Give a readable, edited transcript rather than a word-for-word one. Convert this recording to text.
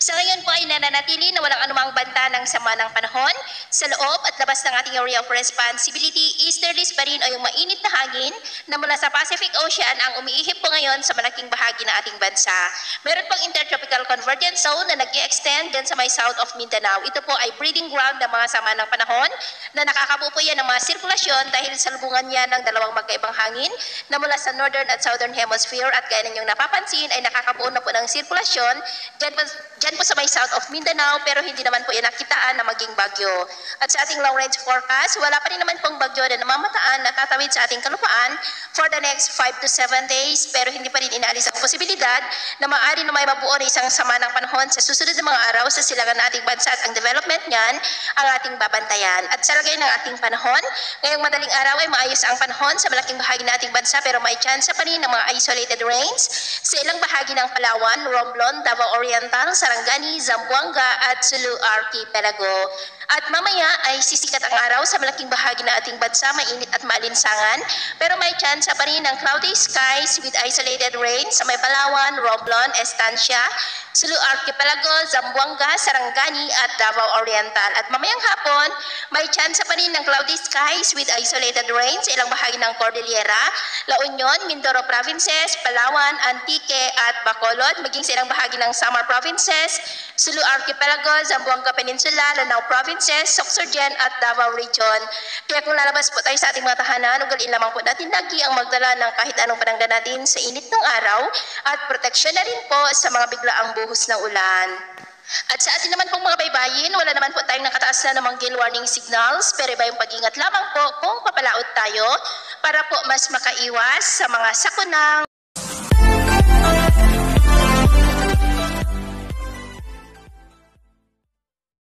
Sa ngayon po ay nananatili na walang anumang banta ng sama ng panahon. Sa loob at labas ng ating area of responsibility, easterlies pa rin o yung mainit na hangin na mula sa Pacific Ocean ang umiihip po ngayon sa malaking bahagi ng ating bansa. Meron pong intertropical convergence zone na nag-i-extend din sa may south of Mindanao. Ito po ay breeding ground ng mga sama ng panahon na nakakabuo po yan ng mga sirkulasyon dahil sa lubungan niya ng dalawang magkaibang hangin na mula sa northern at southern hemisphere at gaya ninyong napapansin ay nakakabuo na po ng sirkulasyon dyan po sa may south of Mindanao, pero hindi naman po yan nakitaan na maging bagyo. At sa ating long range forecast, wala pa rin naman pong bagyo na namamataan na tatawid sa ating kalupaan for the next 5 to 7 days, pero hindi pa rin inaalis ang posibilidad na maaari na may mabuo na isang sama ng panahon sa susunod na mga araw sa silangan ng ating bansa at ang development niyan ang ating babantayan. At sa lagay ng ating panahon, ngayong madaling araw ay maayos ang panahon sa malaking bahagi ng ating bansa, pero may chance pa rin ng mga isolated rains sa ilang bahagi ng Palawan, Romblon, Davao Oriental, Sarangani, Zamboanga at Sulu Archipelago. At mamaya ay sisikat ang araw sa malaking bahagi ng ating bansa, mainit at maalinsangan, pero may chance pa rin ng cloudy skies with isolated rain sa may Palawan, Romblon, Estancia, Sulu Archipelago, Zamboanga, Sarangani at Davao Oriental. At mamayang hapon, may chance pa rin ng cloudy skies with isolated rain sa ilang bahagi ng Cordillera, La Union, Mindoro Provinces, Palawan, Antique at Bacolod, maging sa ilang bahagi ng Samar Provinces, Sulu Archipelago, Zamboanga Peninsula, Lanao Provinces, Sorsogon at Davao Region. Kaya kung lalabas po tayo sa ating mga tahanan, ugaliin lamang po natin lagi ang magdala ng kahit anong panangga natin sa init ng araw at proteksyon na rin po sa mga biglaang buhos ng ulan. At sa atin naman pong mga baybayin, wala naman po tayong nakataas na namang gale warning signals, pero iba yung pag-ingat lamang po kung papalaot tayo para po mas makaiwas sa mga sakunang